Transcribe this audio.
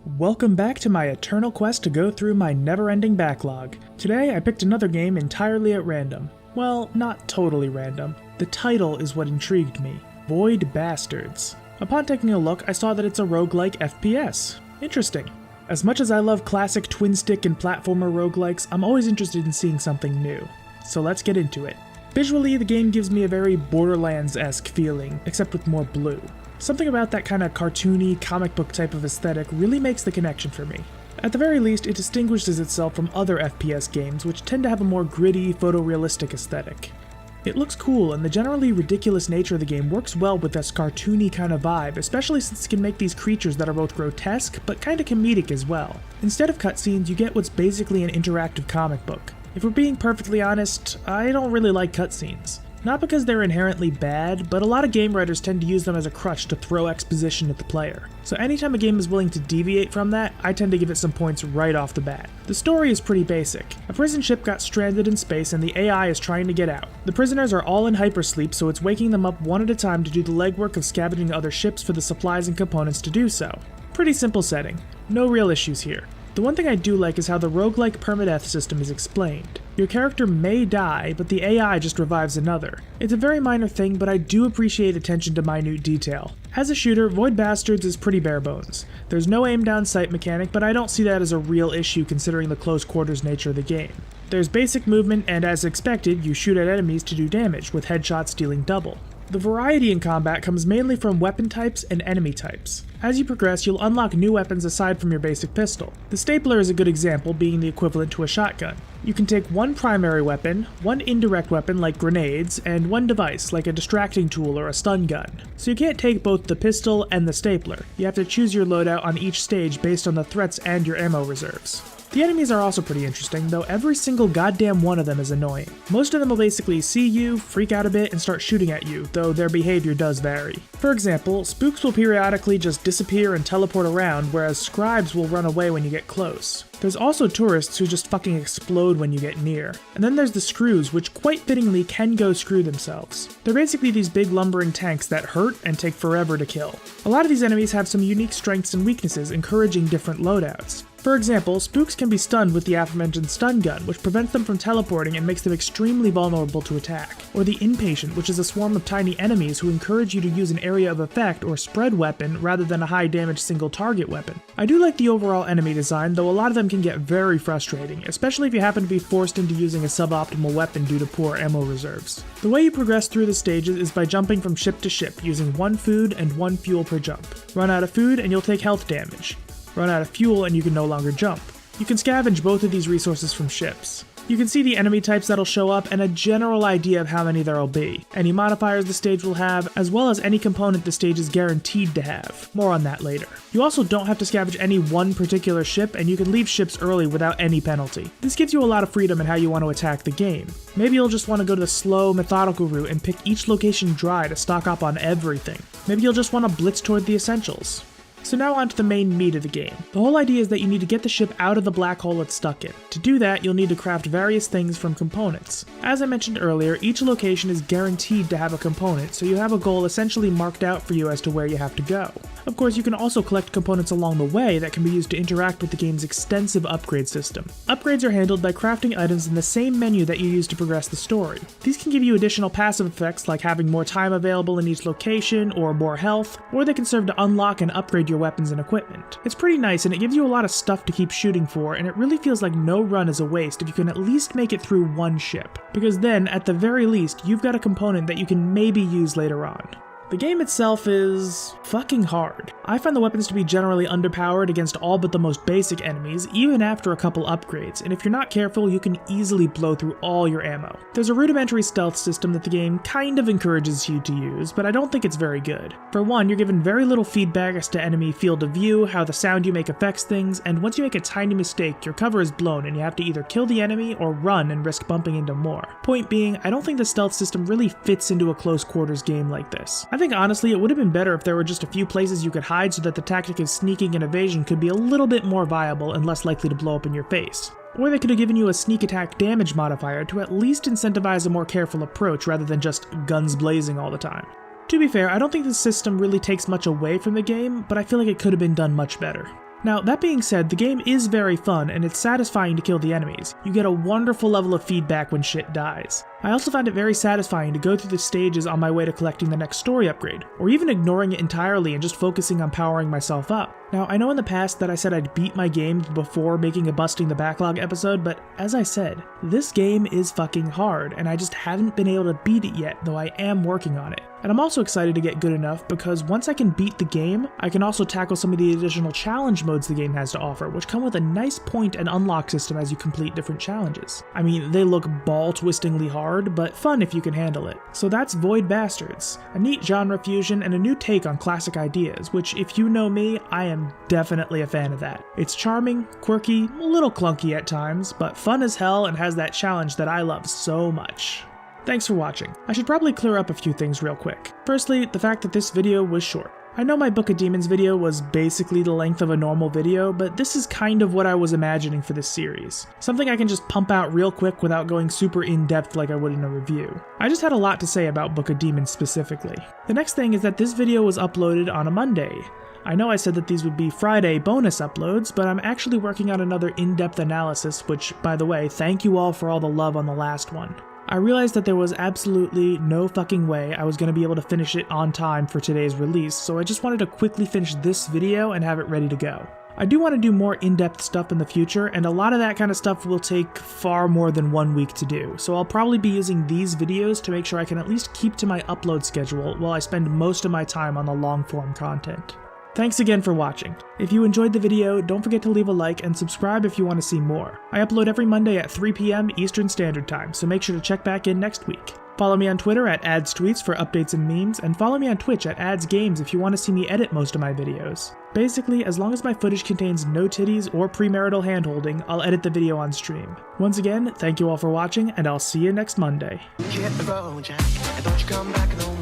Welcome back to my eternal quest to go through my never-ending backlog. Today I picked another game entirely at random. Well, not totally random. The title is what intrigued me. Void Bastards. Upon taking a look, I saw that it's a roguelike FPS. Interesting. As much as I love classic twin-stick and platformer roguelikes, I'm always interested in seeing something new. So let's get into it. Visually, the game gives me a very Borderlands-esque feeling, except with more blue. Something about that kind of cartoony, comic book type of aesthetic really makes the connection for me. At the very least, it distinguishes itself from other FPS games which tend to have a more gritty, photorealistic aesthetic. It looks cool, and the generally ridiculous nature of the game works well with this cartoony kind of vibe, especially since it can make these creatures that are both grotesque, but kinda comedic as well. Instead of cutscenes, you get what's basically an interactive comic book. If we're being perfectly honest, I don't really like cutscenes. Not because they're inherently bad, but a lot of game writers tend to use them as a crutch to throw exposition at the player. So anytime a game is willing to deviate from that, I tend to give it some points right off the bat. The story is pretty basic. A prison ship got stranded in space and the AI is trying to get out. The prisoners are all in hypersleep, so it's waking them up one at a time to do the legwork of scavenging other ships for the supplies and components to do so. Pretty simple setting. No real issues here. The one thing I do like is how the roguelike permadeath system is explained. Your character may die, but the AI just revives another. It's a very minor thing, but I do appreciate attention to minute detail. As a shooter, Void Bastards is pretty bare bones. There's no aim down sight mechanic, but I don't see that as a real issue considering the close quarters nature of the game. There's basic movement, and as expected, you shoot at enemies to do damage, with headshots dealing double. The variety in combat comes mainly from weapon types and enemy types. As you progress, you'll unlock new weapons aside from your basic pistol. The stapler is a good example, being the equivalent to a shotgun. You can take one primary weapon, one indirect weapon like grenades, and one device like a distracting tool or a stun gun. So you can't take both the pistol and the stapler. You have to choose your loadout on each stage based on the threats and your ammo reserves. The enemies are also pretty interesting, though every single goddamn one of them is annoying. Most of them will basically see you, freak out a bit, and start shooting at you, though their behavior does vary. For example, spooks will periodically just disappear and teleport around, whereas scribes will run away when you get close. There's also tourists who just fucking explode when you get near. And then there's the screws, which quite fittingly can go screw themselves. They're basically these big lumbering tanks that hurt and take forever to kill. A lot of these enemies have some unique strengths and weaknesses, encouraging different loadouts. For example, spooks can be stunned with the aforementioned stun gun, which prevents them from teleporting and makes them extremely vulnerable to attack. Or the impatient, which is a swarm of tiny enemies who encourage you to use an area of effect or spread weapon rather than a high damage single target weapon. I do like the overall enemy design, though a lot of them can get very frustrating, especially if you happen to be forced into using a suboptimal weapon due to poor ammo reserves. The way you progress through the stages is by jumping from ship to ship, using one food and one fuel per jump. Run out of food and you'll take health damage. Run out of fuel and you can no longer jump. You can scavenge both of these resources from ships. You can see the enemy types that'll show up and a general idea of how many there'll be, any modifiers the stage will have, as well as any component the stage is guaranteed to have. More on that later. You also don't have to scavenge any one particular ship, and you can leave ships early without any penalty. This gives you a lot of freedom in how you want to attack the game. Maybe you'll just want to go the slow, methodical route and pick each location dry to stock up on everything. Maybe you'll just want to blitz toward the essentials. So now on to the main meat of the game. The whole idea is that you need to get the ship out of the black hole it's stuck in. To do that, you'll need to craft various things from components. As I mentioned earlier, each location is guaranteed to have a component, so you have a goal essentially marked out for you as to where you have to go. Of course, you can also collect components along the way that can be used to interact with the game's extensive upgrade system. Upgrades are handled by crafting items in the same menu that you use to progress the story. These can give you additional passive effects like having more time available in each location, or more health, or they can serve to unlock and upgrade your weapons and equipment. It's pretty nice, and it gives you a lot of stuff to keep shooting for, and it really feels like no run is a waste if you can at least make it through one ship, because then, at the very least, you've got a component that you can maybe use later on. The game itself is fucking hard. I find the weapons to be generally underpowered against all but the most basic enemies, even after a couple upgrades, and if you're not careful, you can easily blow through all your ammo. There's a rudimentary stealth system that the game kind of encourages you to use, but I don't think it's very good. For one, you're given very little feedback as to enemy field of view, how the sound you make affects things, and once you make a tiny mistake, your cover is blown and you have to either kill the enemy or run and risk bumping into more. Point being, I don't think the stealth system really fits into a close quarters game like this. I think honestly it would have been better if there were just a few places you could hide so that the tactic of sneaking and evasion could be a little bit more viable and less likely to blow up in your face. Or they could have given you a sneak attack damage modifier to at least incentivize a more careful approach rather than just guns blazing all the time. To be fair, I don't think the system really takes much away from the game, but I feel like it could have been done much better. Now, that being said, the game is very fun and it's satisfying to kill the enemies. You get a wonderful level of feedback when shit dies. I also found it very satisfying to go through the stages on my way to collecting the next story upgrade, or even ignoring it entirely and just focusing on powering myself up. Now, I know in the past that I said I'd beat my game before making a Busting the Backlog episode, but as I said, this game is fucking hard, and I just haven't been able to beat it yet, though I am working on it. And I'm also excited to get good enough because once I can beat the game, I can also tackle some of the additional challenge modes the game has to offer, which come with a nice point and unlock system as you complete different challenges. I mean, they look ball-twistingly hard, but fun if you can handle it. So that's Void Bastards, a neat genre fusion and a new take on classic ideas, which if you know me, I am definitely a fan of that. It's charming, quirky, a little clunky at times, but fun as hell and has that challenge that I love so much. Thanks for watching. I should probably clear up a few things real quick. Firstly, the fact that this video was short. I know my Book of Demons video was basically the length of a normal video, but this is kind of what I was imagining for this series. Something I can just pump out real quick without going super in-depth like I would in a review. I just had a lot to say about Book of Demons specifically. The next thing is that this video was uploaded on a Monday. I know I said that these would be Friday bonus uploads, but I'm actually working on another in-depth analysis, which, by the way, thank you all for all the love on the last one. I realized that there was absolutely no fucking way I was going to be able to finish it on time for today's release, so I just wanted to quickly finish this video and have it ready to go. I do want to do more in-depth stuff in the future, and a lot of that kind of stuff will take far more than 1 week to do, so I'll probably be using these videos to make sure I can at least keep to my upload schedule while I spend most of my time on the long-form content. Thanks again for watching. If you enjoyed the video, don't forget to leave a like and subscribe if you want to see more. I upload every Monday at 3 p.m. Eastern Standard Time, so make sure to check back in next week. Follow me on Twitter at AdsTweets for updates and memes, and follow me on Twitch at AdsGames if you want to see me edit most of my videos. Basically, as long as my footage contains no titties or premarital handholding, I'll edit the video on stream. Once again, thank you all for watching, and I'll see you next Monday. Hit the road, Jack, and don't you come back no more.